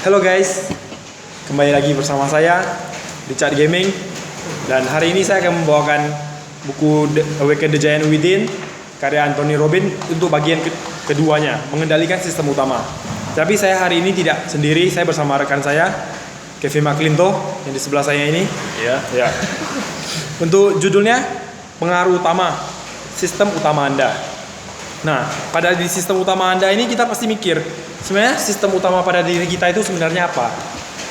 Halo guys, kembali lagi bersama saya Richard Gaming. Dan hari ini saya akan membawakan buku Awaken the Giant Within karya Anthony Robin untuk bagian keduanya, mengendalikan sistem utama. Tapi saya hari ini tidak sendiri, saya bersama rekan saya Kevin McClinto yang di sebelah saya ini. Ya. Untuk judulnya pengaruh utama, sistem utama Anda. Nah, pada di sistem utama Anda ini kita pasti mikir, sebenarnya sistem utama pada diri kita itu sebenarnya apa?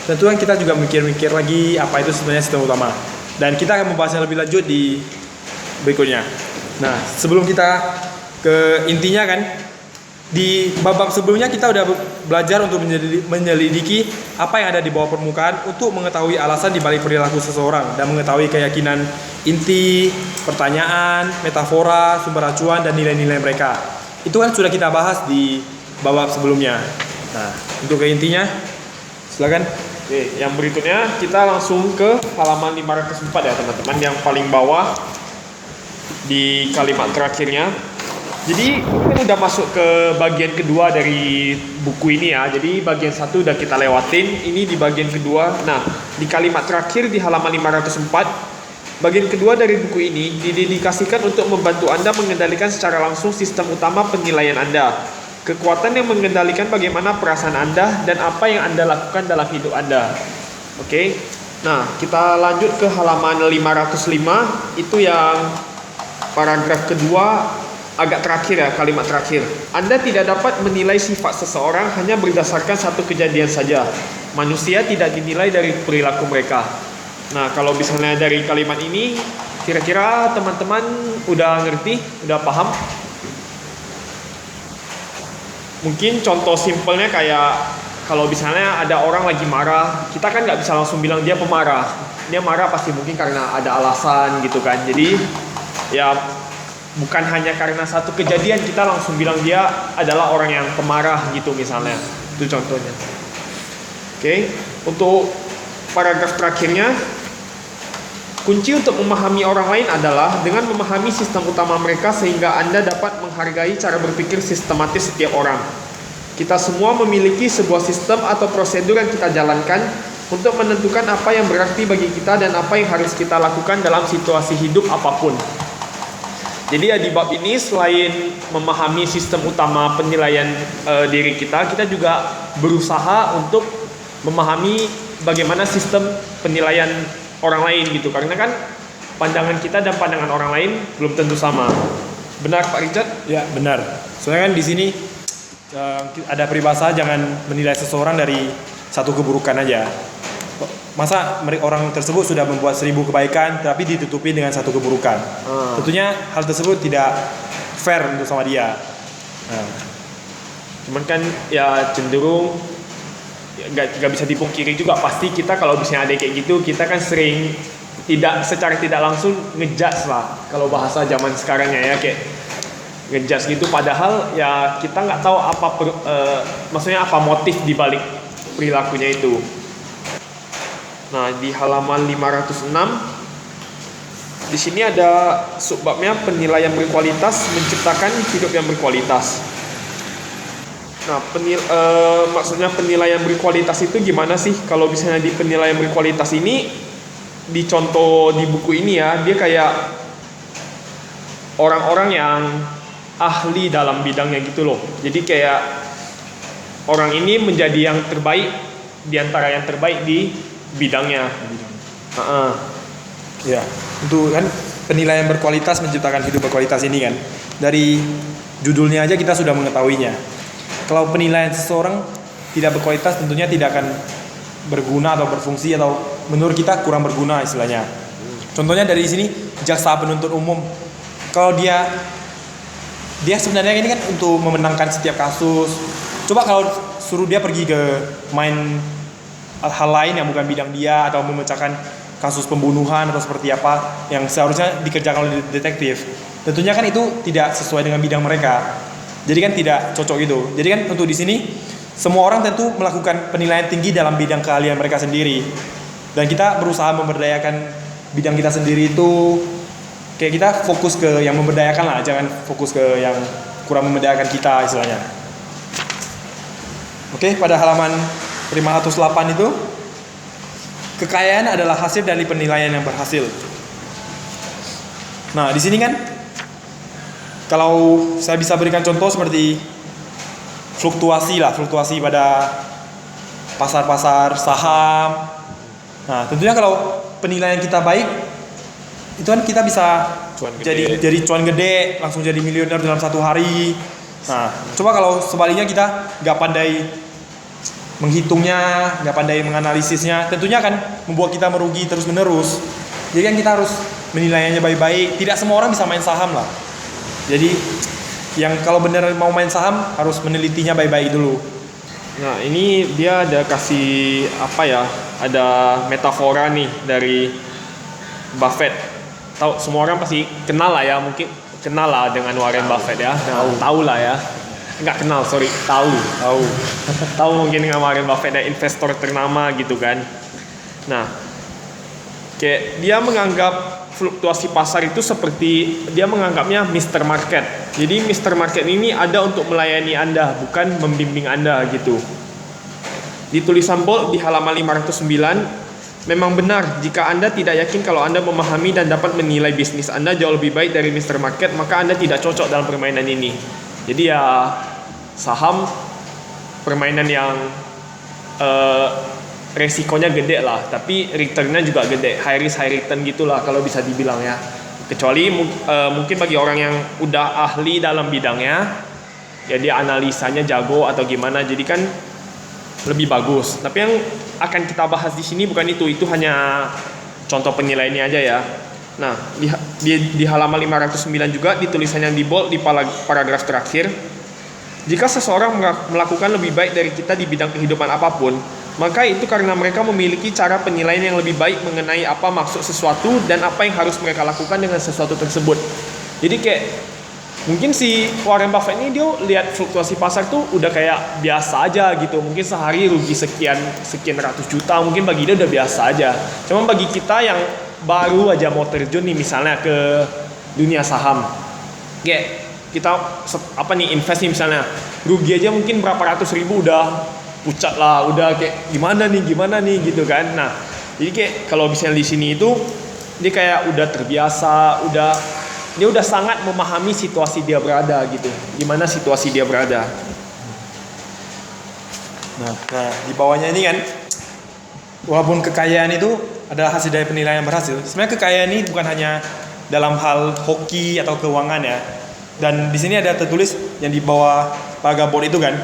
Tentu kan kita juga mikir-mikir lagi apa itu sebenarnya sistem utama. Dan kita akan membahasnya lebih lanjut di berikutnya. Nah, sebelum kita ke intinya kan, di bab sebelumnya kita udah belajar untuk menyelidiki apa yang ada di bawah permukaan untuk mengetahui alasan dibalik perilaku seseorang dan mengetahui keyakinan inti, pertanyaan, metafora, sumber acuan, dan nilai-nilai mereka. Itu kan sudah kita bahas di bab sebelumnya. Nah, untuk ke intinya, silakan. Oke, yang berikutnya kita langsung ke halaman 504 ya teman-teman, yang paling bawah di kalimat terakhirnya. Jadi kita udah masuk ke bagian kedua dari buku ini ya. Jadi bagian satu udah kita lewatin, ini di bagian kedua. Nah, di kalimat terakhir di halaman 504, bagian kedua dari buku ini didedikasikan untuk membantu Anda mengendalikan secara langsung sistem utama penilaian Anda. Kekuatan yang mengendalikan bagaimana perasaan Anda dan apa yang Anda lakukan dalam hidup Anda. Oke. Nah, kita lanjut ke halaman 505. Itu yang paragraf kedua, agak terakhir ya, kalimat terakhir. Anda tidak dapat menilai sifat seseorang hanya berdasarkan satu kejadian saja. Manusia tidak dinilai dari perilaku mereka. Nah, kalau misalnya dari kalimat ini, kira-kira teman-teman udah ngerti, udah paham? Mungkin contoh simpelnya kayak kalau misalnya ada orang lagi marah, kita kan nggak bisa langsung bilang dia pemarah. Dia marah pasti mungkin karena ada alasan gitu kan. Jadi ya bukan hanya karena satu kejadian kita langsung bilang dia adalah orang yang pemarah gitu misalnya. Itu contohnya. Oke, untuk paragraf terakhirnya, kunci untuk memahami orang lain adalah dengan memahami sistem utama mereka sehingga Anda dapat menghargai cara berpikir sistematis setiap orang. Kita semua memiliki sebuah sistem atau prosedur yang kita jalankan untuk menentukan apa yang berarti bagi kita dan apa yang harus kita lakukan dalam situasi hidup apapun. Jadi ya di bab ini selain memahami sistem utama penilaian diri kita, kita juga berusaha untuk memahami bagaimana sistem penilaian orang lain gitu. Karena kan pandangan kita dan pandangan orang lain belum tentu sama. Benar Pak Richard? Ya, benar. Soalnya kan di sini ada peribahasa jangan menilai seseorang dari satu keburukan aja. Masa orang tersebut sudah membuat 1000 kebaikan tapi ditutupi dengan satu keburukan. Tentunya hal tersebut tidak fair untuk sama dia. Cuman kan ya cenderung nggak bisa dipungkiri juga, pasti kita kalau misalnya ada kayak gitu, kita kan sering secara tidak langsung ngejudge lah kalau bahasa zaman sekarangnya ya, kayak ngejudge gitu, padahal ya kita nggak tahu apa maksudnya apa motif dibalik perilakunya itu. Nah, di halaman 506 di sini ada subbabnya penilaian berkualitas, menciptakan hidup yang berkualitas. Nah, maksudnya penilaian berkualitas itu gimana sih? Kalau misalnya di penilaian berkualitas ini, di contoh di buku ini ya, dia kayak orang-orang yang ahli dalam bidangnya gitu loh. Jadi kayak orang ini menjadi yang terbaik di antara yang terbaik di bidangnya. Ya, untuk kan penilaian berkualitas menciptakan hidup berkualitas ini kan, dari judulnya aja kita sudah mengetahuinya. Kalau penilaian seseorang tidak berkualitas, tentunya tidak akan berguna atau berfungsi, atau menurut kita kurang berguna istilahnya. Contohnya dari sini, jaksa penuntut umum. Kalau dia sebenarnya ini kan untuk memenangkan setiap kasus. Coba kalau suruh dia pergi ke main hal lain yang bukan bidang dia, atau memecahkan kasus pembunuhan atau seperti apa yang seharusnya dikerjakan oleh detektif, tentunya kan itu tidak sesuai dengan bidang mereka. Jadi kan tidak cocok gitu. Jadi kan untuk di sini semua orang tentu melakukan penilaian tinggi dalam bidang keahlian mereka sendiri. Dan kita berusaha memberdayakan bidang kita sendiri itu, kayak kita fokus ke yang memberdayakan lah, jangan fokus ke yang kurang memberdayakan kita istilahnya. Oke, pada halaman 508 itu, kekayaan adalah hasil dari penilaian yang berhasil. Nah, di sini kan kalau saya bisa berikan contoh seperti fluktuasi pada pasar-pasar saham. Nah, tentunya kalau penilaian kita baik, itu kan kita bisa jadi cuan gede, langsung jadi miliuner dalam satu hari. Nah, coba kalau sebaliknya kita nggak pandai menghitungnya, nggak pandai menganalisisnya, tentunya akan membuat kita merugi terus menerus. Jadi kan kita harus menilainya baik-baik. Tidak semua orang bisa main saham lah. Jadi yang kalau benar mau main saham harus menelitinya baik-baik dulu. Nah, ini dia ada kasih apa ya? Ada metafora nih dari Buffett. Tahu semua orang pasti kenal lah ya, mungkin kenal lah dengan Warren Buffett ya. Tahu lah ya. Enggak kenal, sorry, tahu mungkin dengan Warren Buffett, ada investor ternama gitu kan. Nah, kayak dia menganggap fluktuasi pasar itu seperti dia menganggapnya Mr. Market. Jadi Mr. Market ini ada untuk melayani Anda, bukan membimbing Anda gitu. Di tulisan bold di halaman 509, memang benar jika Anda tidak yakin kalau Anda memahami dan dapat menilai bisnis Anda jauh lebih baik dari Mr. Market, maka Anda tidak cocok dalam permainan ini. Jadi ya saham permainan yang resikonya gede lah, tapi returnnya juga gede, high risk high return gitulah kalau bisa dibilang ya. Kecuali mungkin bagi orang yang udah ahli dalam bidangnya, ya dia analisanya jago atau gimana, jadi kan lebih bagus. Tapi yang akan kita bahas di sini bukan itu hanya contoh penilaiannya aja ya. Nah, di halaman 509 juga di tulisan yang di bold di paragraf terakhir, jika seseorang melakukan lebih baik dari kita di bidang kehidupan apapun, maka itu karena mereka memiliki cara penilaian yang lebih baik mengenai apa maksud sesuatu dan apa yang harus mereka lakukan dengan sesuatu tersebut. Jadi kayak mungkin si Warren Buffett ini dia lihat fluktuasi pasar tuh udah kayak biasa aja gitu. Mungkin sehari rugi sekian ratus juta, mungkin bagi dia udah biasa aja. Cuma bagi kita yang baru aja mau terjun nih misalnya ke dunia saham, kayak kita invest nih misalnya, rugi aja mungkin berapa ratus ribu udah pucat lah, udah kayak gimana nih gitu kan. Nah, jadi kayak kalau misalnya di sini itu dia kayak udah terbiasa, dia udah sangat memahami situasi dia berada gitu, gimana situasi dia berada. Nah, di bawahnya ini kan, walaupun kekayaan itu adalah hasil dari penilaian yang berhasil, sebenarnya kekayaan ini bukan hanya dalam hal hoki atau keuangan ya. Dan di sini ada tertulis yang di bawah paragraf board itu kan,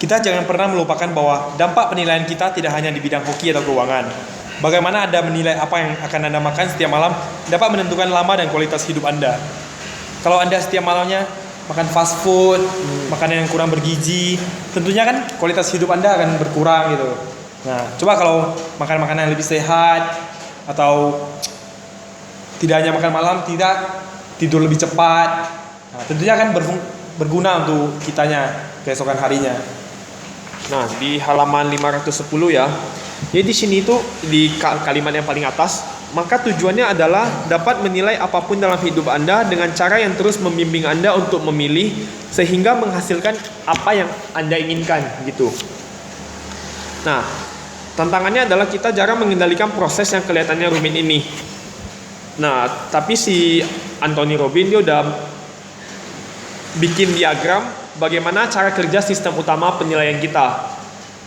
kita jangan pernah melupakan bahwa dampak penilaian kita tidak hanya di bidang hoki atau keuangan. Bagaimana Anda menilai apa yang akan Anda makan setiap malam dapat menentukan lama dan kualitas hidup Anda. Kalau Anda setiap malamnya makan fast food, makanan yang kurang bergizi, tentunya kan kualitas hidup Anda akan berkurang gitu. Nah, coba kalau makan makanan yang lebih sehat, atau tidak hanya makan malam, tidak tidur lebih cepat, nah, tentunya akan berguna untuk kitanya keesokan harinya. Nah, di halaman 510 ya. Jadi di sini itu di kalimat yang paling atas, maka tujuannya adalah dapat menilai apapun dalam hidup Anda dengan cara yang terus membimbing Anda untuk memilih sehingga menghasilkan apa yang Anda inginkan gitu. Nah, tantangannya adalah kita jarang mengendalikan proses yang kelihatannya rumit ini. Nah, tapi si Anthony Robbins dia udah bikin diagram bagaimana cara kerja sistem utama penilaian kita.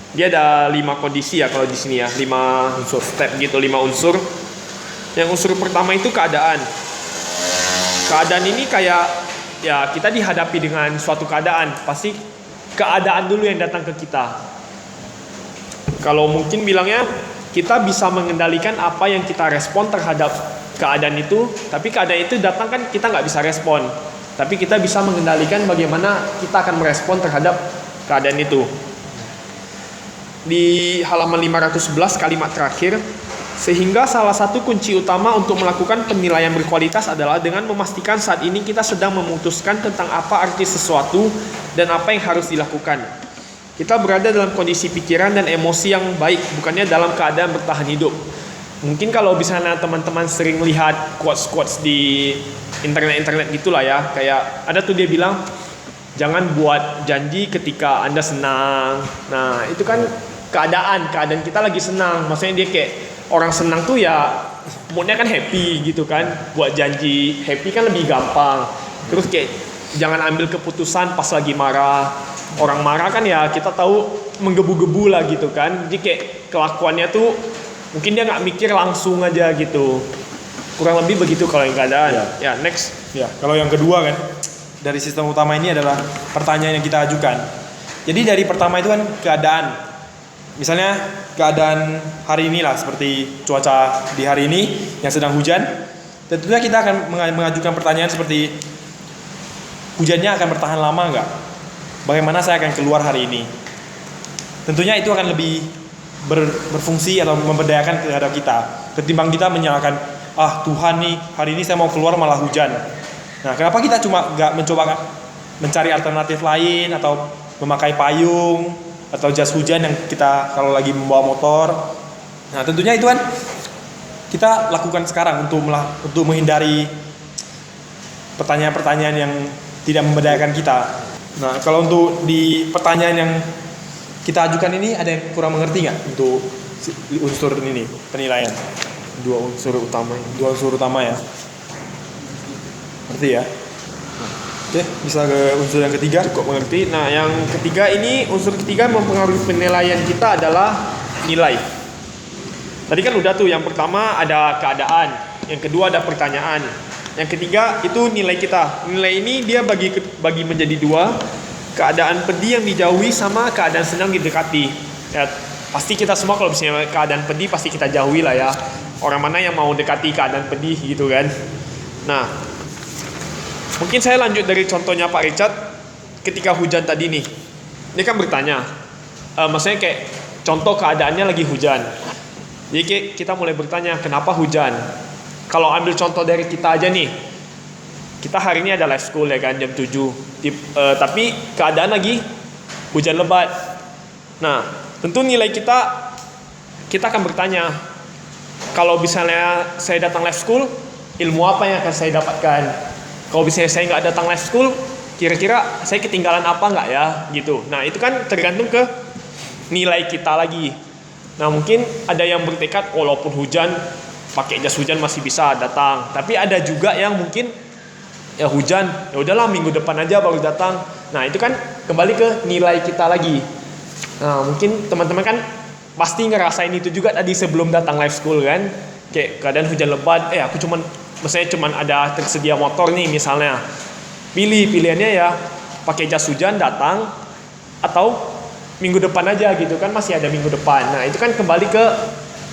Dia ada 5 kondisi ya kalau di sini ya, 5 unsur step gitu, 5 unsur. Yang unsur pertama itu keadaan. Keadaan ini kayak ya kita dihadapi dengan suatu keadaan, pasti keadaan dulu yang datang ke kita. Kalau mungkin bilangnya kita bisa mengendalikan apa yang kita respon terhadap keadaan itu, tapi keadaan itu datang kan kita nggak bisa respon, tapi kita bisa mengendalikan bagaimana kita akan merespon terhadap keadaan itu. Di halaman 511 kalimat terakhir, sehingga salah satu kunci utama untuk melakukan penilaian berkualitas adalah dengan memastikan saat ini kita sedang memutuskan tentang apa arti sesuatu dan apa yang harus dilakukan. Kita berada dalam kondisi pikiran dan emosi yang baik, bukannya dalam keadaan bertahan hidup. Mungkin kalau misalnya teman-teman sering lihat quotes-quotes di internet gitulah ya, kayak ada tuh dia bilang jangan buat janji ketika Anda senang. Nah, itu kan keadaan kita lagi senang. Maksudnya dia kayak orang senang tuh ya moodnya kan happy gitu kan. Buat janji happy kan lebih gampang. Terus kayak jangan ambil keputusan pas lagi marah. Orang marah kan ya kita tahu menggebu-gebu lah gitu kan. Jadi kayak kelakuannya tuh mungkin dia nggak mikir langsung aja gitu. Kurang lebih begitu kalau yang keadaan. Ya next. Ya, kalau yang kedua kan dari sistem utama ini adalah pertanyaan yang kita ajukan. Jadi dari pertama itu kan keadaan. Misalnya keadaan hari ini lah, seperti cuaca di hari ini yang sedang hujan. Tentunya kita akan mengajukan pertanyaan seperti hujannya akan bertahan lama nggak? Bagaimana saya akan keluar hari ini? Tentunya itu akan lebih berfungsi atau memberdayakan terhadap kita ketimbang kita menyalahkan, Tuhan nih hari ini saya mau keluar malah hujan. Nah, kenapa kita cuma nggak mencoba mencari alternatif lain atau memakai payung atau jas hujan yang kita kalau lagi membawa motor? Nah, tentunya itu kan kita lakukan sekarang untuk menghindari pertanyaan-pertanyaan yang tidak memberdayakan kita. Nah, kalau untuk di pertanyaan yang kita ajukan ini ada yang kurang mengerti nggak untuk unsur ini penilaian? Dua unsur utama ya. Ngerti ya? Oke, bisa ke unsur yang ketiga. Cukup mengerti. Nah, yang ketiga ini, unsur ketiga mempengaruhi penilaian kita adalah nilai. Tadi kan udah tuh, yang pertama ada keadaan, yang kedua ada pertanyaan, yang ketiga itu nilai kita. Nilai ini dia bagi menjadi dua, keadaan pedih yang dijauhi sama keadaan senang didekati. Ya, pasti kita semua kalau misalnya keadaan pedih pasti kita jauhi lah ya. Orang mana yang mau dekati keadaan pedih gitu kan. Nah, mungkin saya lanjut dari contohnya Pak Richard ketika hujan tadi nih. Dia kan bertanya, maksudnya kayak contoh keadaannya lagi hujan. Jadi kayak kita mulai bertanya, kenapa hujan? Kalau ambil contoh dari kita aja nih, kita hari ini ada live school ya kan, jam 7. Tapi keadaan lagi hujan lebat. Nah, tentu nilai kita akan bertanya, kalau misalnya saya datang live school, ilmu apa yang akan saya dapatkan? Kalau misalnya saya nggak datang live school, kira-kira saya ketinggalan apa nggak ya gitu. Nah, itu kan tergantung ke nilai kita lagi. Nah, mungkin ada yang bertekad walaupun hujan pakai jas hujan masih bisa datang. Tapi ada juga yang mungkin ya hujan, ya udahlah minggu depan aja baru datang. Nah, itu kan kembali ke nilai kita lagi. Nah, mungkin teman-teman kan pasti ngerasain itu juga tadi sebelum datang live school kan. Kayak keadaan hujan lebat, aku cuman ada tersedia motor nih misalnya. Pilihannya ya pakai jas hujan datang atau minggu depan aja gitu kan, masih ada minggu depan. Nah, itu kan kembali ke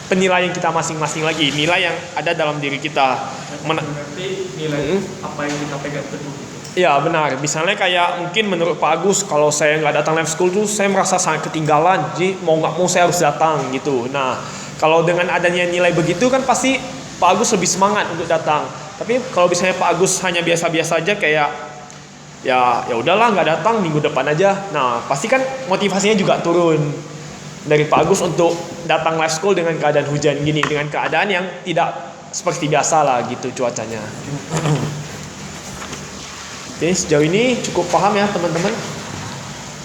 penilaian kita masing-masing lagi, nilai yang ada dalam diri kita. Berarti nilai apa yang kita pegang teguh gitu. Ya benar, misalnya kayak mungkin menurut Pak Agus, kalau saya nggak datang live school tuh saya merasa sangat ketinggalan, jadi mau nggak mau saya harus datang gitu. Nah, kalau dengan adanya nilai begitu kan pasti Pak Agus lebih semangat untuk datang. Tapi kalau misalnya Pak Agus hanya biasa-biasa aja kayak ya udahlah nggak datang minggu depan aja. Nah, pasti kan motivasinya juga turun dari Pak Agus untuk datang live school dengan keadaan hujan gini, dengan keadaan yang tidak seperti biasa lah gitu cuacanya. Oke, sejauh ini cukup paham ya teman-teman.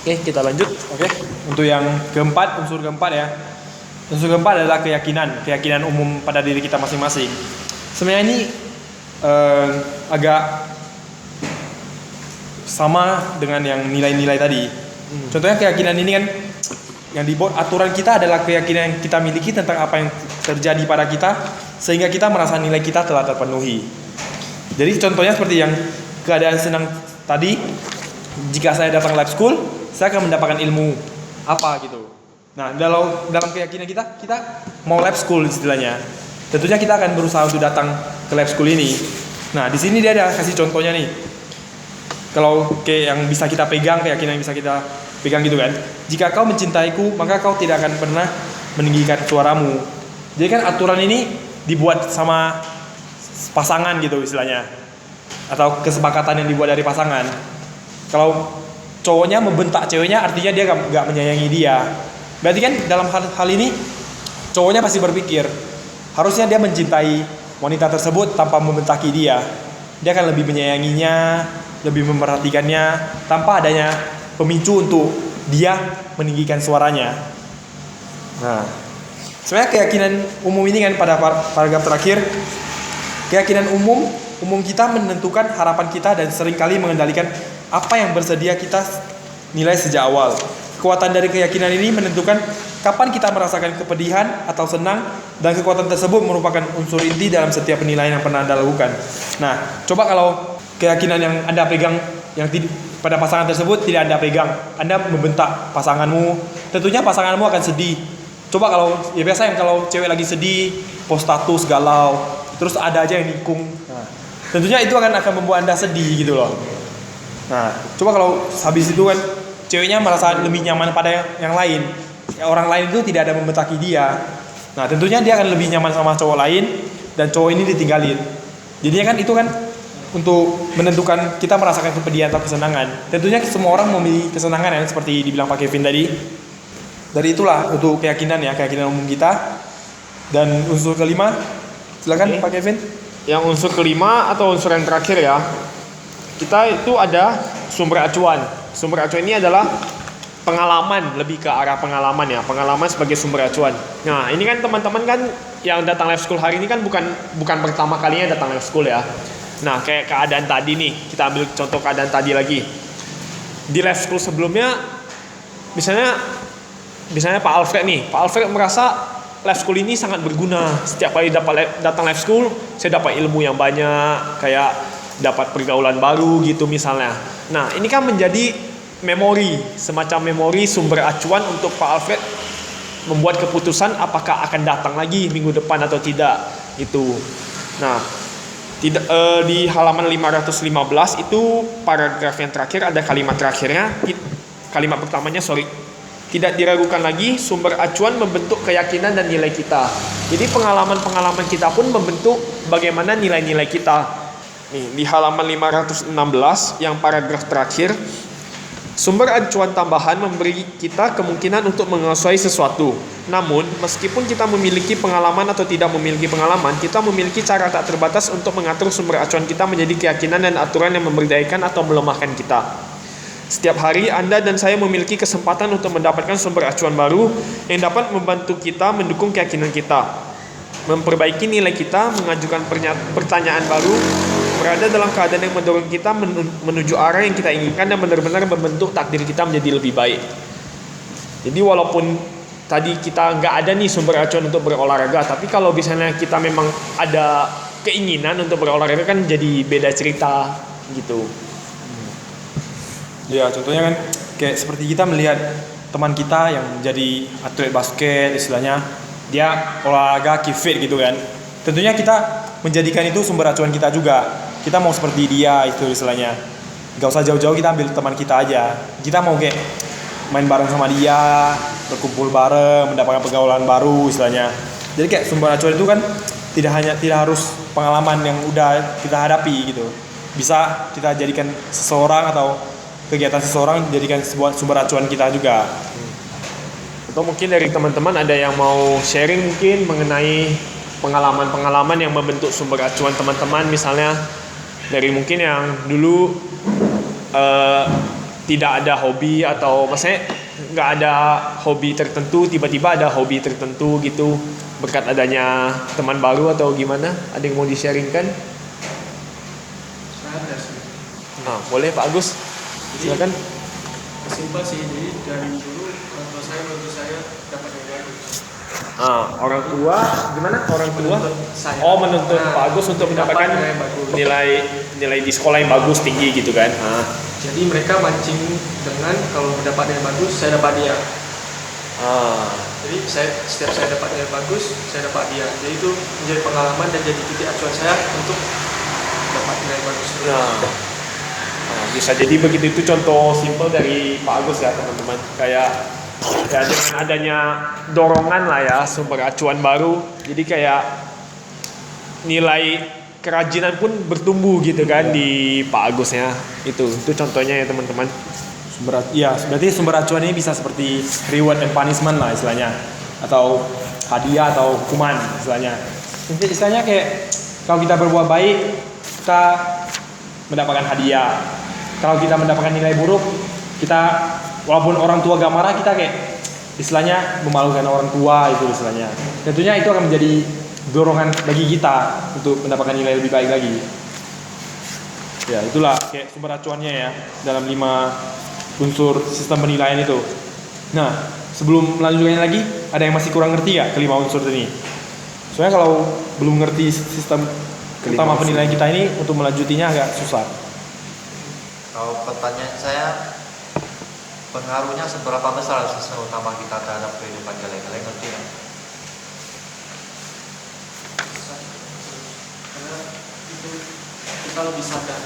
Oke, kita lanjut. Oke, untuk yang keempat, unsur keempat ya. Unsur keempat adalah keyakinan umum pada diri kita masing-masing. Sebenarnya ini agak sama dengan yang nilai-nilai tadi. Contohnya keyakinan ini kan yang dibuat aturan kita adalah keyakinan yang kita miliki tentang apa yang terjadi pada kita sehingga kita merasa nilai kita telah terpenuhi. Jadi contohnya seperti yang keadaan senang tadi, jika saya datang live school, saya akan mendapatkan ilmu apa gitu. Nah, dalam keyakinan kita mau live school istilahnya. Tentunya kita akan berusaha untuk datang ke live school ini. Nah, di sini dia ada kasih contohnya nih. Kalau kayak yang bisa kita pegang, keyakinan yang bisa kita pegang gitu kan. Jika kau mencintaiku, maka kau tidak akan pernah meninggikan suaramu. Jadi kan aturan ini dibuat sama pasangan gitu istilahnya. Atau kesepakatan yang dibuat dari pasangan. Kalau cowoknya membentak ceweknya, artinya dia gak menyayangi dia. Berarti kan dalam hal ini cowoknya pasti berpikir harusnya dia mencintai wanita tersebut tanpa membentaki dia. Dia akan lebih menyayanginya, lebih memperhatikannya tanpa adanya pemicu untuk dia meninggikan suaranya. Nah, sebenarnya keyakinan umum ini kan pada paragraf terakhir, keyakinan umum kita menentukan harapan kita dan seringkali mengendalikan apa yang bersedia kita nilai sejak awal. Kekuatan dari keyakinan ini menentukan kapan kita merasakan kepedihan atau senang, dan kekuatan tersebut merupakan unsur inti dalam setiap penilaian yang pernah Anda lakukan. Nah, coba kalau keyakinan yang Anda pegang yang pada pasangan tersebut tidak Anda pegang, Anda membentak pasanganmu, tentunya pasanganmu akan sedih. Coba kalau ya biasa yang kalau cewek lagi sedih, post status galau, terus ada aja yang nikung. Nah, tentunya itu akan membuat Anda sedih gitu loh. Nah, coba kalau habis itu kan ceweknya merasa lebih nyaman pada yang lain. Ya, orang lain itu tidak ada membentaki dia. Nah, tentunya dia akan lebih nyaman sama cowok lain dan cowok ini ditinggalin. Jadinya kan itu kan untuk menentukan kita merasakan kepedihan atau kesenangan. Tentunya semua orang memilih kesenangan ya, seperti dibilang Pak Kevin tadi. Dari itulah untuk keyakinan ya, keyakinan umum kita. Dan unsur kelima, silakan Pak Kevin. Yang unsur kelima atau unsur yang terakhir ya, kita itu ada sumber acuan. Sumber acuan ini adalah pengalaman, lebih ke arah pengalaman ya, pengalaman sebagai sumber acuan. Nah, ini kan teman-teman kan yang datang live school hari ini kan bukan pertama kalinya datang live school ya. Nah, kayak keadaan tadi nih, kita ambil contoh keadaan tadi lagi. Di live school sebelumnya, misalnya Pak Alfred nih, Pak Alfred merasa live school ini sangat berguna. Setiap kali datang live school, saya dapat ilmu yang banyak, kayak dapat pergaulan baru gitu misalnya. Nah, ini kan menjadi memori, semacam memori sumber acuan untuk Pak Alfred membuat keputusan apakah akan datang lagi minggu depan atau tidak itu. Nah, di halaman 515 itu paragraf yang terakhir ada kalimat terakhirnya. Kalimat pertamanya tidak diragukan lagi, sumber acuan membentuk keyakinan dan nilai kita. Jadi pengalaman-pengalaman kita pun membentuk bagaimana nilai-nilai kita. Nih, di halaman 516 yang paragraf terakhir, sumber acuan tambahan memberi kita kemungkinan untuk menguasai sesuatu. Namun, meskipun kita memiliki pengalaman atau tidak memiliki pengalaman, kita memiliki cara tak terbatas untuk mengatur sumber acuan kita menjadi keyakinan dan aturan yang memberdayakan atau melemahkan kita. Setiap hari Anda dan saya memiliki kesempatan untuk mendapatkan sumber acuan baru yang dapat membantu kita mendukung keyakinan kita, memperbaiki nilai kita, mengajukan pertanyaan baru, berada dalam keadaan yang mendorong kita menuju arah yang kita inginkan dan benar-benar membentuk takdir kita menjadi lebih baik. Jadi walaupun tadi kita nggak ada nih sumber acuan untuk berolahraga, tapi kalau misalnya kita memang ada keinginan untuk berolahraga kan jadi beda cerita gitu. Ya, contohnya kan kayak seperti kita melihat teman kita yang menjadi atlet basket, istilahnya dia olahraga keep fit gitu kan. Tentunya kita menjadikan itu sumber acuan kita juga. Kita mau seperti dia itu istilahnya. Gak usah jauh-jauh, kita ambil teman kita aja. Kita mau kayak main bareng sama dia, berkumpul bareng, mendapatkan pergaulan baru istilahnya. Jadi kayak sumber acuan itu kan tidak harus pengalaman yang udah kita hadapi gitu. Bisa kita jadikan seseorang atau kegiatan seseorang dijadikan sebuah sumber acuan kita juga. Atau mungkin dari teman-teman ada yang mau sharing mungkin mengenai pengalaman-pengalaman yang membentuk sumber acuan teman-teman, misalnya dari mungkin yang dulu tidak ada hobi atau maksudnya nggak ada hobi tertentu, tiba-tiba ada hobi tertentu gitu berkat adanya teman baru atau gimana? Ada yang mau di-sharingkan? Ada sih. Nah, boleh Pak Agus. Silakan. Simpel sih, jadi dari dulu orang tua saya dapat yang bagus. Orang tua gimana? Orang tua? Saya. Menuntut Pak Agus untuk mendapatkan nilai di sekolah yang bagus, tinggi gitu kan? Jadi mereka mancing dengan kalau dapat nilai bagus, saya dapat dia. Jadi setiap saya dapat nilai bagus, saya dapat dia. Jadi itu menjadi pengalaman dan jadi titik acuan saya untuk dapat nilai bagus. Bisa jadi begitu, itu contoh simpel dari Pak Agus ya teman-teman. Kayak ya dengan adanya dorongan lah ya, sumber acuan baru, jadi kayak nilai kerajinan pun bertumbuh gitu kan di Pak Agusnya. Itu contohnya ya teman-teman. Berarti sumber acuan ini bisa seperti reward and punishment lah istilahnya, atau hadiah atau hukuman istilahnya. Istilahnya kayak kalau kita berbuat baik kita mendapatkan hadiah. Kalau kita mendapatkan nilai buruk, kita walaupun orang tua gak marah, kita kayak istilahnya memalukan orang tua itu istilahnya. Tentunya itu akan menjadi dorongan bagi kita untuk mendapatkan nilai lebih baik lagi. Ya, itulah kayak sumber acuannya ya dalam 5 unsur sistem penilaian itu. Nah, sebelum melanjutkannya lagi, ada yang masih kurang ngerti nggak kelima unsur ini? Soalnya kalau belum ngerti sistem utama penilaian kita ini, untuk melanjutinya agak susah. Kalau pertanyaan saya, pengaruhnya seberapa besar sistem utama kita terhadap kehidupan kalian ngerti ya? Karena itu kita lebih sadar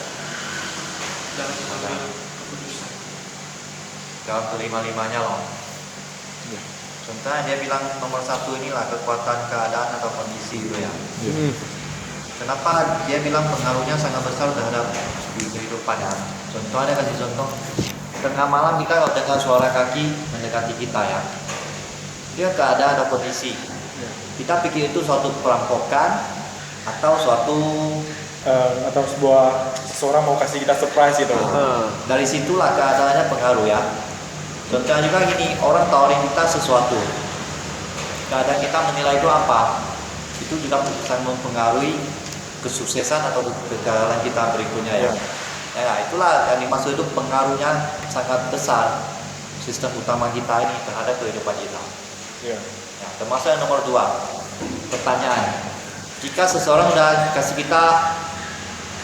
dalam mengambil keputusan. Dalam kelima-limanya loh. Contohnya dia bilang nomor 1 inilah kekuatan keadaan atau kondisi gitu ya. Kenapa dia bilang pengaruhnya sangat besar terhadap kehidupan ya? Contohnya kasih contoh, tengah malam kita kalau dengar suara kaki mendekati kita ya, dia keadaan atau kondisi. Kita pikir itu suatu perampokan atau suatu Atau seseorang mau kasih kita surprise gitu. dari situlah keadaannya pengaruh ya. Contohnya juga gini, orang tawarin kita sesuatu, keadaan kita menilai itu apa, itu juga sangat mempengaruhi kesuksesan atau kegagalan kita berikutnya ya. Ya itulah yang dimaksud itu pengaruhnya sangat besar sistem utama kita ini terhadap kehidupan kita. Ya, termasuk yang nomor 2, pertanyaan. Jika seseorang udah kasih kita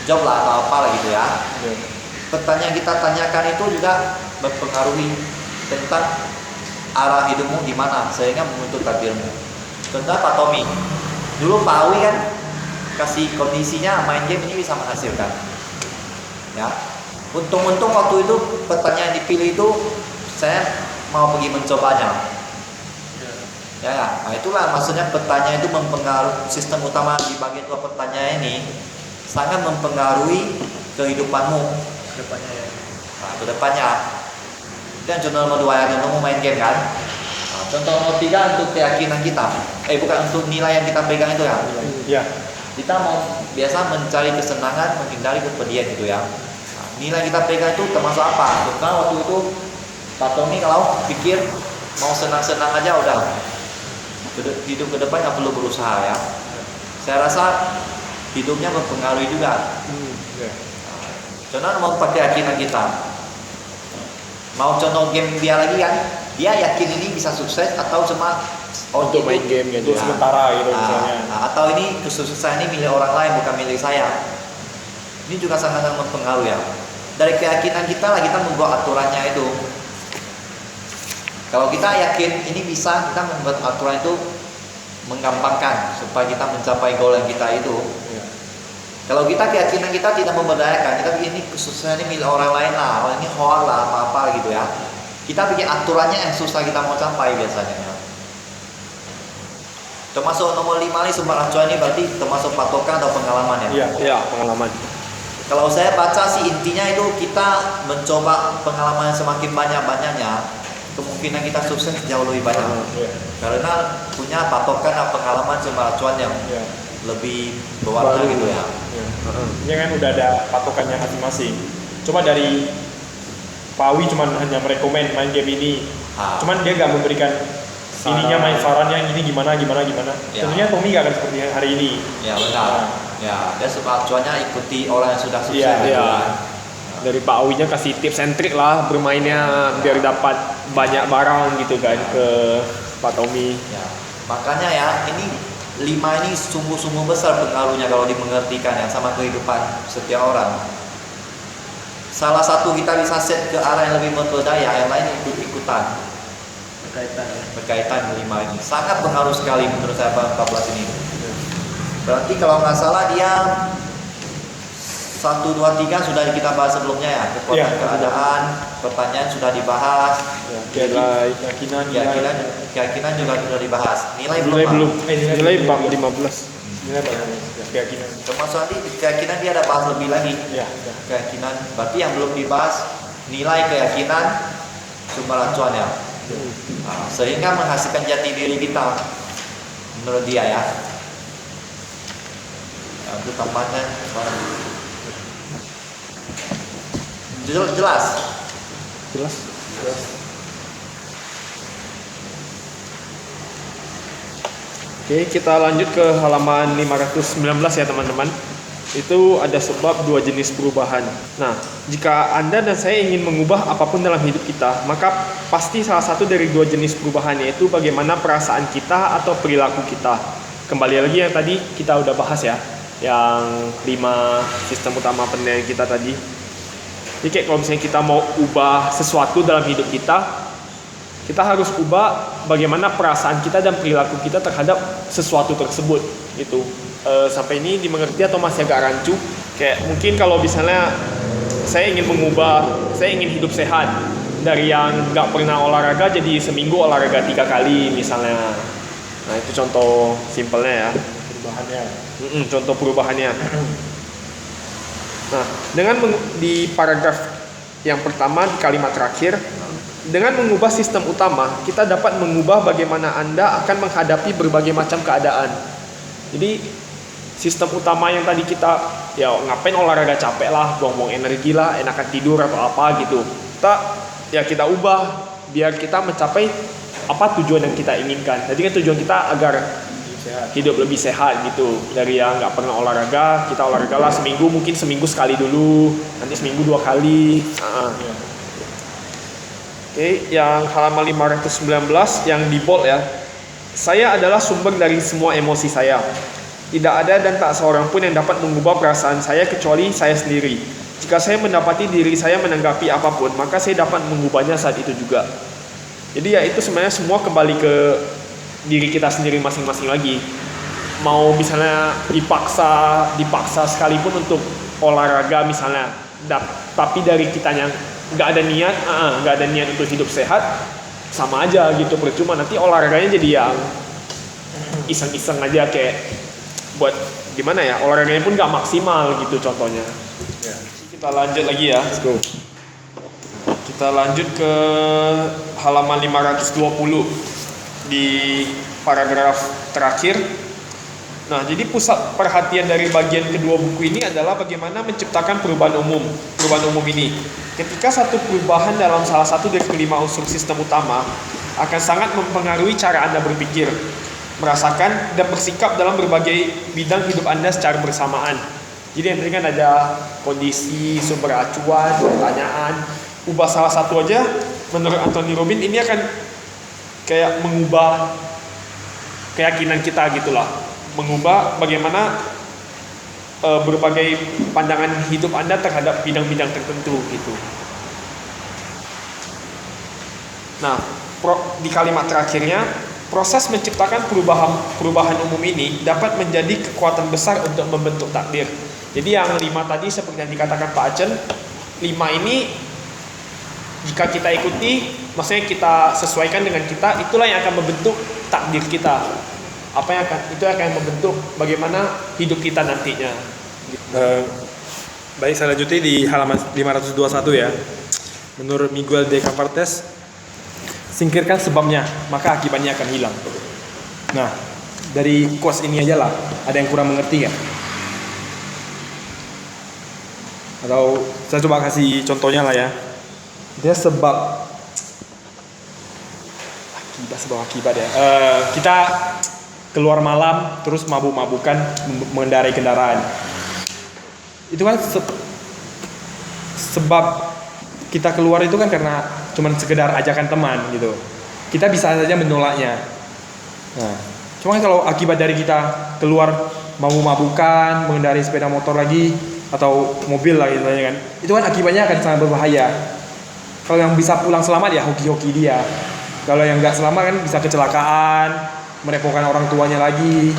job lah atau apa lah gitu ya, pertanyaan kita tanyakan itu juga mempengaruhi tentang arah hidupmu di mana sehingga menuntut takdirmu. Contoh Pak Tommy, dulu Pak Awi kan kasih kondisinya main game ini bisa menghasilkan. Ya, untung-untung waktu itu pertanyaan dipilih itu saya mau pergi mencobanya. Ya, nah itulah maksudnya pertanyaan itu mempengaruhi sistem utama di bagian 2 pertanyaan ini sangat mempengaruhi kehidupanmu Kedepannya ya. nah, kedepannya. Dan contoh nomor 2 ya, contoh mau main game kan. Nah, contoh nomor 3 untuk keyakinan kita. Bukan untuk nilai yang kita pegang itu ya. Iya. Kita mau biasa mencari kesenangan, menghindari kepedihan gitu ya. Nah, nilai kita pegang itu termasuk apa? Karena waktu itu Pak Tommy kalau pikir mau senang-senang aja udah hidup ke depan nggak perlu berusaha ya. Saya rasa hidupnya mempengaruhi juga. Contoh mau pakai keyakinan kita. Mau contoh game dia lagi kan, dia yakin ini bisa sukses atau cuma Untuk main game gitu. Untuk sementara gitu misalnya. atau ini kesuksesan ini milik orang lain bukan milik saya. Ini juga sangat mempengaruhi ya. Dari keyakinan kita lah kita membuat aturannya itu. Kalau kita yakin ini bisa, kita membuat aturan itu menggampangkan supaya kita mencapai goal yang kita itu. Kalau kita keyakinan kita tidak memberdayakan, kita bikin ini kesuksesan ini milik orang lain lah, orang ini hoax lah, apa-apa gitu ya. Kita bikin aturannya yang susah kita mau capai biasanya ya. Termasuk nomor 5 ini sumber acuan ini berarti termasuk patokan atau pengalaman ya? Iya, pengalaman. Kalau saya baca sih intinya itu kita mencoba pengalaman yang semakin banyak-banyaknya, kemungkinan kita sukses jauh lebih banyak. Karena punya patokan atau pengalaman sumber acuan yang lebih berwarna gitu ya. Ini kan udah ada patokannya masing-masing. Coba dari Pak Awi cuman hanya merekomen main game ini. Cuman dia nggak memberikan ininya main sarannya ini gimana. Ya. Tentunya Tommy nggak akan seperti hari ini. Ya benar. Ya, dia sumber acuannya ikuti orang yang sudah sukses gitu Iya. kan. Dari Pak Awinya kasih tips and trick lah bermainnya biar dapat banyak barang gitu kan ke Pak Tommy. Ya. Makanya ya ini 5 ini sungguh-sungguh besar pengaruhnya kalau dimengertikan ya sama kehidupan setiap orang. Salah satu kita bisa set ke arah yang lebih memperdaya, yang lain ikut-ikutan. Berkaitan 5 ini sangat pengaruh sekali menurut saya 14 ini. Berarti kalau nggak salah dia 1, 2, 3 sudah kita bahas sebelumnya ya. Kekuatan keadaan, pertanyaan sudah dibahas. Keyakinan juga sudah dibahas. Nilai belum. Nilai bab 15. Nilai keyakinan. Termasuk nanti keyakinan dia ada bahas lebih lagi. Keyakinan. Berarti yang belum dibahas nilai keyakinan sumber acuan ya. Sehingga menghasilkan jati diri kita menurut dia ya. Itu tampaknya jelas. Oke, kita lanjut ke halaman 519 ya teman-teman. Itu ada sebab dua jenis perubahan. Nah, jika Anda dan saya ingin mengubah apapun dalam hidup kita, maka pasti salah satu dari dua jenis perubahan, yaitu bagaimana perasaan kita atau perilaku kita. Kembali lagi yang tadi kita udah bahas ya, yang 5 sistem utama penilaian kita tadi. Jadi kayak kalau misalnya kita mau ubah sesuatu dalam hidup kita harus ubah bagaimana perasaan kita dan perilaku kita terhadap sesuatu tersebut gitu. Sampai ini dimengerti atau masih agak rancu? Kayak mungkin kalau misalnya saya ingin hidup sehat, dari yang nggak pernah olahraga jadi seminggu olahraga 3 kali misalnya. Nah itu contoh simpelnya ya. Perubahannya. Contoh perubahannya. Nah di paragraf yang pertama di kalimat terakhir, dengan mengubah sistem utama, kita dapat mengubah bagaimana Anda akan menghadapi berbagai macam keadaan. Jadi sistem utama yang tadi kita, ya ngapain olahraga capek lah, buang-buang energi lah, enakan tidur atau apa gitu. Kita ubah biar kita mencapai apa tujuan yang kita inginkan. Jadi kan tujuan kita agar hidup lebih sehat gitu. Dari yang nggak pernah olahraga, kita olahraga lah seminggu, mungkin seminggu sekali dulu, nanti seminggu 2 kali. Oke, yang halaman 519 yang di bold ya. Saya adalah sumber dari semua emosi saya. Tidak ada dan tak seorang pun yang dapat mengubah perasaan saya kecuali saya sendiri. Jika saya mendapati diri saya menanggapi apapun, maka saya dapat mengubahnya saat itu juga. Jadi ya itu sebenarnya semua kembali ke diri kita sendiri masing-masing lagi. Mau misalnya dipaksa sekalipun untuk olahraga misalnya, tapi dari kitanya nggak ada niat untuk hidup sehat, sama aja gitu, percuma. Nanti olahraganya jadi yang iseng-iseng aja, kayak buat gimana ya, olahraganya pun nggak maksimal gitu contohnya. Kita lanjut lagi ya. Let's go. Kita lanjut ke halaman 520 di paragraf terakhir. Nah, jadi pusat perhatian dari bagian kedua buku ini adalah bagaimana menciptakan perubahan umum ini. Ketika satu perubahan dalam salah satu dari kelima unsur sistem utama akan sangat mempengaruhi cara Anda berpikir, merasakan, dan bersikap dalam berbagai bidang hidup Anda secara bersamaan. Jadi yang tadi kan ada kondisi, sumber acuan, pertanyaan. Ubah salah satu aja, menurut Anthony Robbins ini akan kayak mengubah keyakinan kita gitulah. Mengubah bagaimana berbagai pandangan hidup Anda terhadap bidang-bidang tertentu gitu. Nah, di kalimat terakhirnya, proses menciptakan perubahan umum ini dapat menjadi kekuatan besar untuk membentuk takdir. Jadi yang 5 tadi seperti yang dikatakan Pak Acen, 5 ini jika kita ikuti, maksudnya kita sesuaikan dengan kita, itulah yang akan membentuk takdir kita. Itu akan membentuk bagaimana hidup kita nantinya. Baik, saya lanjuti di halaman 521 ya. Menurut Miguel de Campartes, singkirkan sebabnya, maka akibatnya akan hilang. Nah, dari quotes ini aja lah, ada yang kurang mengerti ya? Atau saya coba kasih contohnya lah ya. Dia sebab akibat ya. Kita keluar malam terus mabuk-mabukan mengendarai kendaraan. Itu kan sebab kita keluar itu kan karena cuman sekedar ajakan teman gitu. Kita bisa saja menolaknya. Nah, cuma kalau akibat dari kita keluar mabuk-mabukan, mengendarai sepeda motor lagi atau mobil lah gitu kan, itu kan akibatnya akan sangat berbahaya. Kalau yang bisa pulang selamat ya hoki-hoki dia. Kalau yang nggak selamat kan bisa kecelakaan, merepotkan orang tuanya lagi.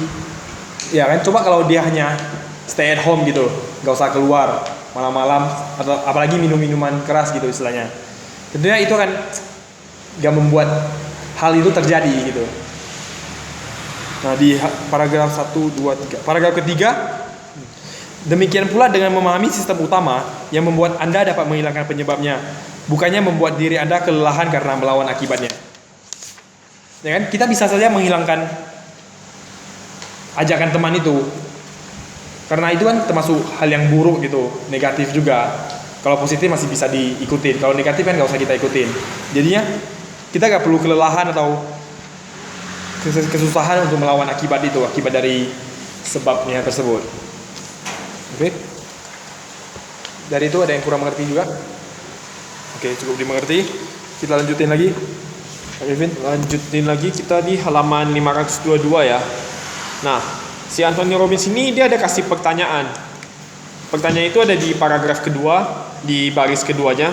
Ya kan, coba kalau dia hanya stay at home gitu, nggak usah keluar malam-malam atau apalagi minum-minuman keras gitu istilahnya. Tentunya itu kan nggak membuat hal itu terjadi gitu. Nah di paragraf 1, 2, 3, paragraf ketiga, demikian pula dengan memahami sistem utama yang membuat Anda dapat menghilangkan penyebabnya, bukannya membuat diri Anda kelelahan karena melawan akibatnya. Ya kan? Kita bisa saja menghilangkan ajakan teman itu, karena itu kan termasuk hal yang buruk gitu, negatif juga. Kalau positif masih bisa diikutin, kalau negatif kan nggak usah kita ikutin. Jadinya kita nggak perlu kelelahan atau kesusahan untuk melawan akibat dari sebabnya tersebut. Oke. Dari itu ada yang kurang mengerti juga? Oke, cukup dimengerti. Kita lanjutin lagi. Pak Kevin, Lanjutin lagi kita di halaman 522 ya. Nah, si Anthony Robbins ini dia ada kasih pertanyaan. Pertanyaan itu ada di paragraf kedua, di baris keduanya.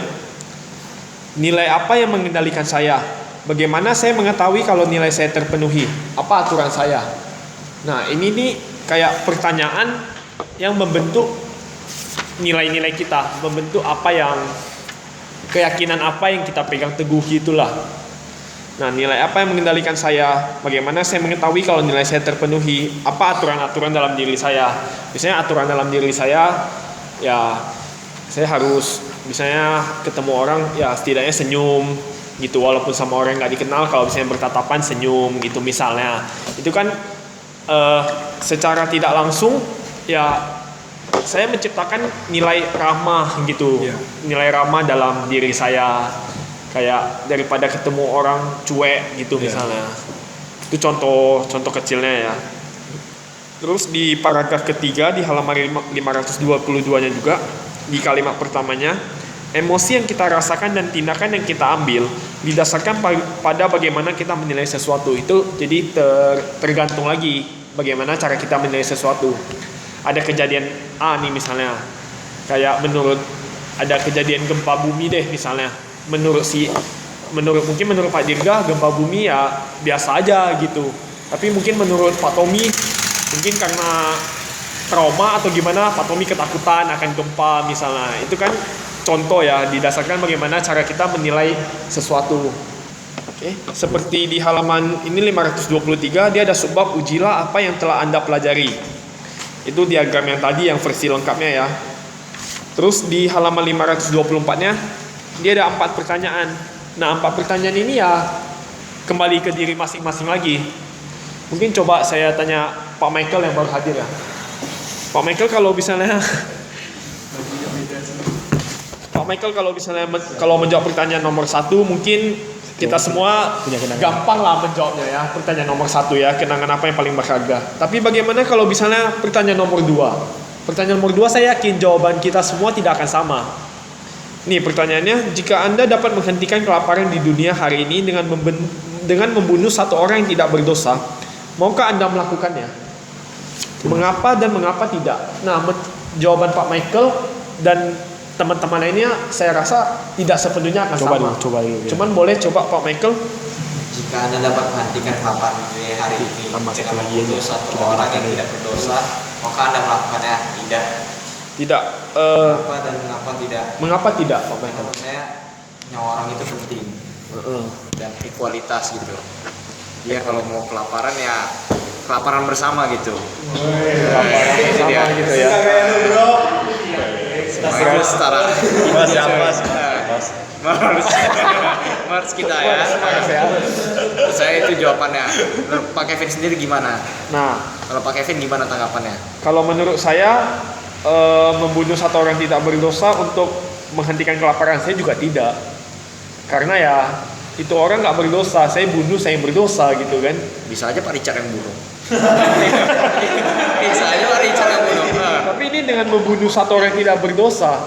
Nilai apa yang mengendalikan saya? Bagaimana saya mengetahui kalau nilai saya terpenuhi? Apa aturan saya? Nah, ini nih kayak pertanyaan yang membentuk nilai-nilai kita, membentuk apa yang keyakinan apa yang kita pegang teguh gitulah. Nah, nilai apa yang mengendalikan saya? Bagaimana saya mengetahui kalau nilai saya terpenuhi? Apa aturan-aturan dalam diri saya? Misalnya aturan dalam diri saya, ya saya harus misalnya ketemu orang, ya setidaknya senyum gitu, walaupun sama orang yang nggak dikenal. Kalau misalnya bertatapan senyum gitu misalnya, itu kan secara tidak langsung ya saya menciptakan nilai ramah gitu, nilai ramah dalam diri saya. Kayak daripada ketemu orang cuek gitu misalnya. Itu contoh kecilnya ya. Terus di paragraf ketiga di halaman 522-nya juga, di kalimat pertamanya, emosi yang kita rasakan dan tindakan yang kita ambil didasarkan pada bagaimana kita menilai sesuatu. Itu jadi tergantung lagi bagaimana cara kita menilai sesuatu. Ada kejadian A nih misalnya, kayak ada kejadian gempa bumi deh misalnya. Menurut Pak Dirga gempa bumi ya biasa aja gitu. Tapi mungkin menurut Pak Tommy, mungkin karena trauma atau gimana, Pak Tommy ketakutan akan gempa misalnya. Itu kan contoh ya, didasarkan bagaimana cara kita menilai sesuatu. Oke, seperti di halaman ini 523, dia ada subbab ujilah apa yang telah Anda pelajari. Itu diagram yang tadi yang versi lengkapnya ya. Terus di halaman 524-nya dia ada 4 pertanyaan. Nah, 4 pertanyaan ini ya kembali ke diri masing-masing lagi. Mungkin coba saya tanya Pak Michael yang baru hadir ya. Pak Michael kalau misalnya kalau menjawab pertanyaan nomor 1, mungkin kita semua gampang lah menjawabnya ya. Pertanyaan nomor 1 ya, kenangan apa yang paling berharga. Tapi bagaimana kalau misalnya pertanyaan nomor 2? Pertanyaan nomor 2 saya yakin jawaban kita semua tidak akan sama. Nih pertanyaannya, jika Anda dapat menghentikan kelaparan di dunia hari ini dengan membunuh satu orang yang tidak berdosa, maukah Anda melakukannya? Mengapa dan mengapa tidak? Nah, jawaban Pak Michael dan teman-teman lainnya saya rasa tidak sepenuhnya akan sama. Coba dulu. Ya. Cuman boleh coba Pak Michael. Jika Anda dapat menghentikan kelaparan di dunia hari ini dengan membunuh satu orang yang tidak berdosa, maukah Anda melakukannya? Tidak. Tidak. Mengapa dan mengapa tidak? Mengapa tidak, Pak Michael? Menurut saya nyawa orang itu penting dan ekualitas gitu. Dia kalau mau kelaparan ya kelaparan bersama gitu. Kelaparan bersama gitu ya. Semuanya setara. Mars kita ya. Saya itu jawabannya. Pak Kevin sendiri gimana? Nah, Kalau Pak Kevin gimana tanggapannya? kalau menurut saya membunuh satu orang tidak berdosa untuk menghentikan kelaparan, saya juga tidak. Karena ya itu orang nggak berdosa, saya bunuh, saya yang berdosa gitu kan. Bisa aja Pak Richard yang bunuh. Bisa aja Pak Richard yang bunuh. Tapi ini dengan membunuh satu orang tidak berdosa,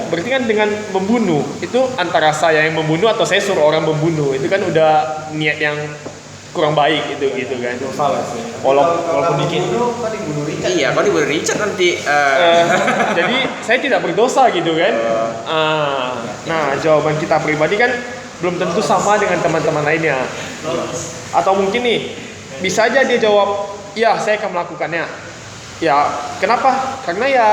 berarti kan dengan membunuh itu antara saya yang membunuh atau saya suruh orang membunuh, itu kan udah niat yang kurang baik itu gitu kan. Salah sih. Walaupun dikit. Iya, kalau dibunuh Richard nanti. Jadi saya tidak berdosa gitu kan. Nah, jawaban kita pribadi kan belum tentu sama dengan teman-teman lainnya. Atau mungkin nih bisa aja dia jawab, ya saya akan melakukannya. Ya, kenapa? Karena ya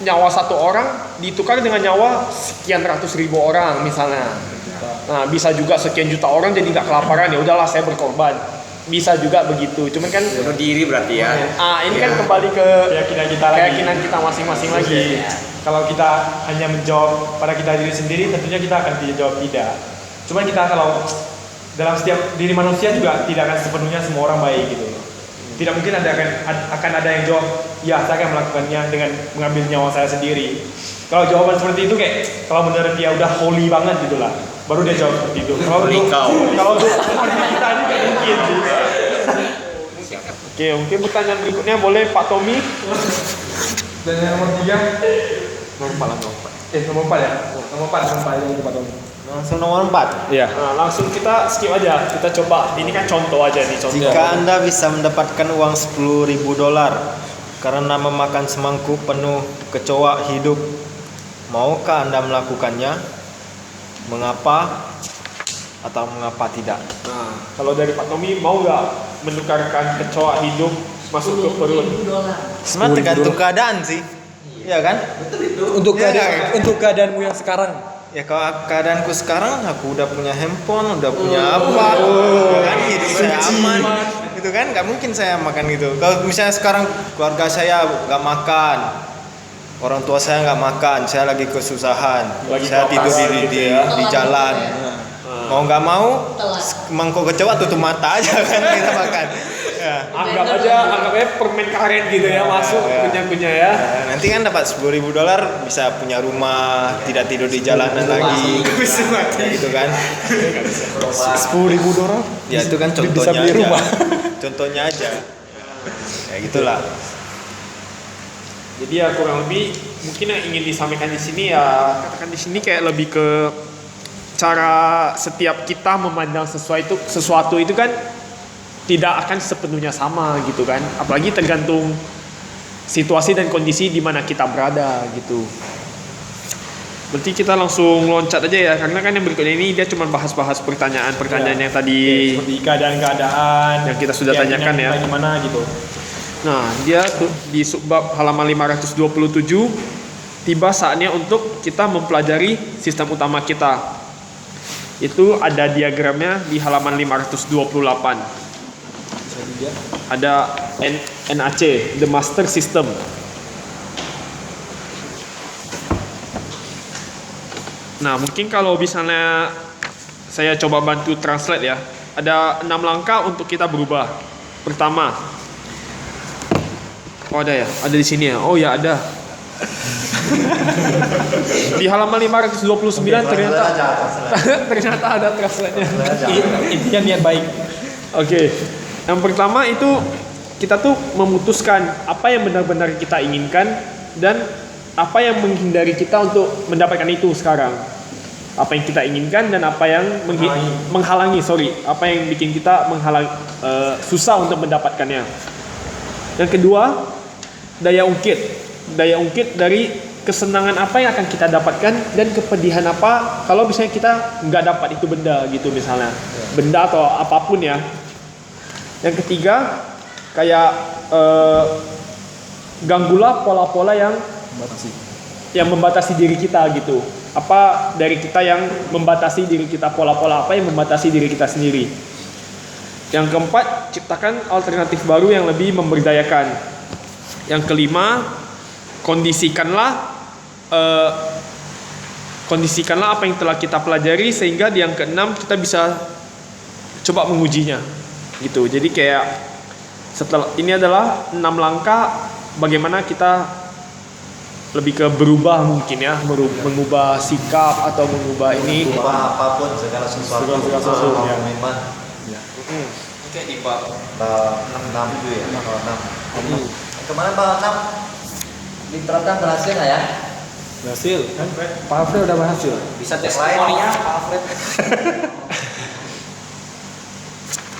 nyawa satu orang ditukar dengan nyawa sekian ratus ribu orang misalnya. Nah, bisa juga sekian juta orang jadi nggak kelaparan, ya udahlah saya berkorban. Bisa juga begitu. Cuman kan Bunuh diri berarti ya. ini kan kembali ke Keyakinan kita masing-masing lagi. Kalau kita hanya menjawab pada kita diri sendiri, tentunya kita akan dijawab tidak. Cuman kita kalau dalam setiap diri manusia juga tidak akan sepenuhnya semua orang baik gitu. Tidak mungkin akan ada yang jawab, ya saya akan melakukannya dengan mengambil nyawa saya sendiri. Kalau jawaban seperti itu kayak kalau menurut dia udah holy banget gitu lah, baru dia jawab seperti itu. Kalau Holy cow. kalau untuk kita ini nggak mungkin sih. silakan. Oke, mungkin pertanyaan berikutnya boleh Pak Tommy. Dan yang nomor 3 nomor 4 nomor 4 ya? Nomor 4 yang Pak Tommy. Langsung nomor 4. Iya. Nah, langsung kita skip aja. Kita coba. Ini kan contoh aja nih contoh. Jika Anda bisa mendapatkan uang $10.000 karena memakan semangkuk penuh kecoa hidup, maukah Anda melakukannya? Mengapa atau mengapa tidak? Nah, kalau dari Pak Tommy mau nggak menukarkan kecoa hidup masuk ke perut? Sebenarnya tergantung keadaan sih. Iya kan? Untuk Iya, keadaan, iya. untuk keadaanmu yang sekarang. Ya kalau keadaanku sekarang aku udah punya handphone, udah punya apa, kan hidup saya aman, gitu kan? Nggak mungkin saya makan gitu. Kalau misalnya sekarang keluarga saya nggak makan, orang tua saya nggak makan, saya lagi kesusahan, Lagi saya tidur kelaparan di, gitu di, ya. di jalan, mau nggak mau, mangkok kecoa tutup mata aja kan kita makan. Ya. Anggap aja permen karet gitu ya masuk Ya. kunyah-kunyah ya. Nah, nanti kan dapat $10.000 bisa punya rumah, tidak tidur di jalanan lagi, gitu kan? $10.000 Ya itu kan bisa contohnya beli aja. rumah. Contohnya aja. Ya gitulah. Jadi ya kurang lebih mungkin yang ingin disampaikan di sini ya katakan di sini kayak lebih ke cara setiap kita memandang sesuatu itu kan tidak akan sepenuhnya sama gitu kan. Apalagi tergantung situasi dan kondisi di mana kita berada gitu. Berarti kita langsung loncat aja ya karena kan yang berikutnya ini dia cuma bahas-bahas pertanyaan-pertanyaan yang tadi Seperti keadaan-keadaan yang kita sudah tanyakan ya. Gimana gitu. Nah, dia tuh di subbab halaman 527 tiba saatnya untuk kita mempelajari sistem utama kita. Itu ada diagramnya di halaman 528. Ada NAC, the master system. Nah, mungkin kalau misalnya saya coba bantu translate ya. Ada 6 langkah untuk kita berubah. Pertama, oh ada ya, ada di sini ya. Oh ya ada. Di halaman 529 ternyata ternyata ada translate-nya. Intinya niat baik. Oke. Yang pertama itu kita tuh memutuskan apa yang benar-benar kita inginkan dan apa yang menghindari kita untuk mendapatkan itu sekarang. Apa yang kita inginkan dan apa yang menghalangi, apa yang bikin kita susah untuk mendapatkannya. Yang kedua, daya ungkit. Daya ungkit dari kesenangan apa yang akan kita dapatkan dan kepedihan apa kalau misalnya kita nggak dapat itu benda gitu misalnya. Benda atau apapun ya. Yang ketiga, kayak ganggulah pola-pola yang membatasi diri kita gitu. Apa dari kita yang membatasi diri kita, pola-pola apa yang membatasi diri kita sendiri. Yang keempat, ciptakan alternatif baru yang lebih memberdayakan. Yang kelima, kondisikanlah apa yang telah kita pelajari sehingga di yang keenam kita bisa coba mengujinya. Gitu. Jadi kayak setelah ini adalah 6 langkah bagaimana kita lebih ke berubah mungkin ya, mengubah sikap atau mengubah ini. Ubah apapun segala sesuatu. Segala sesuatu, ya. Memang. Kayak di bab 6 itu ya. 6. Kemarin bab 6 diterapkan berhasil nggak ya? Berhasil. Kan Pak Alfred udah berhasil. bisa Yang lain. testimoninya Pak Alfred.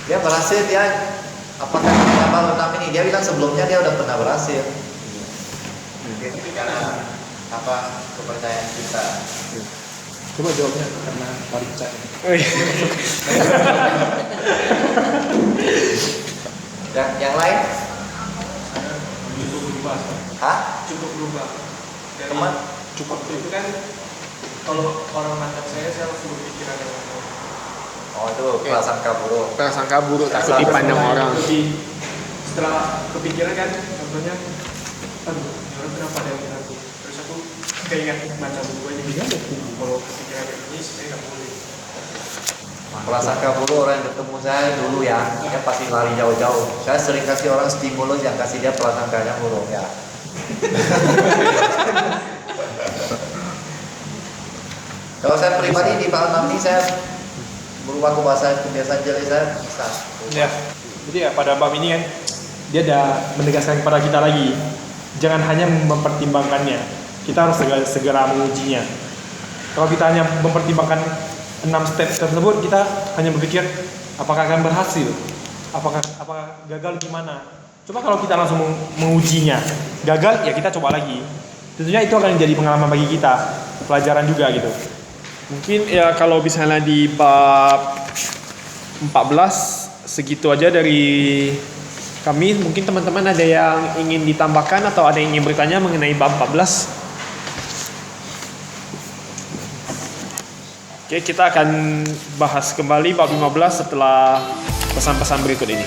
Dia berhasil dia apakah kita baru 6 ini? Dia bilang sebelumnya dia udah pernah berhasil. Mungkin karena apa kepercayaan kita. Coba jawabnya karena paling percaya. Yang lain? Cukup berubah. Hah? Cukup berubah. Dari Teman? cukup itu kan kalau orang macam saya langsung berpikiran yang lain. Oh itu prasangka buruk. Prasangka buruk, takut dipandang orang. Jadi setelah kepikiran kan contohnya, aduh, ini orang kenapa ada yang bilang aku? Terus aku keinget baca buku aja gitu. Kalau kepikiran kayak gini sebenarnya nggak boleh. Prasangka buruk orang yang ketemu saya dulu ya, dia pasti lari jauh-jauh. Saya sering kasih orang stimulus yang kasih dia prasangkanya buruk ya. Kalau saya pribadi di Pak Nam ini saya berubah ke bahasa kebiasaan jelek saya bisa. Ya. Jadi ya pada bab ini kan dia ada menegaskan kepada kita lagi, jangan hanya mempertimbangkannya, kita harus segera mengujinya. Kalau kita hanya mempertimbangkan 6 step tersebut, kita hanya berpikir apakah akan berhasil, apakah gagal gimana. Coba kalau kita langsung mengujinya, gagal ya kita coba lagi. Tentunya itu akan jadi pengalaman bagi kita, pelajaran juga gitu. Mungkin ya kalau misalnya di bab 14 segitu aja dari kami. Mungkin teman-teman ada yang ingin ditambahkan atau ada yang ingin bertanya mengenai bab 14. Oke, kita akan bahas kembali bab 15 setelah pesan-pesan berikut ini.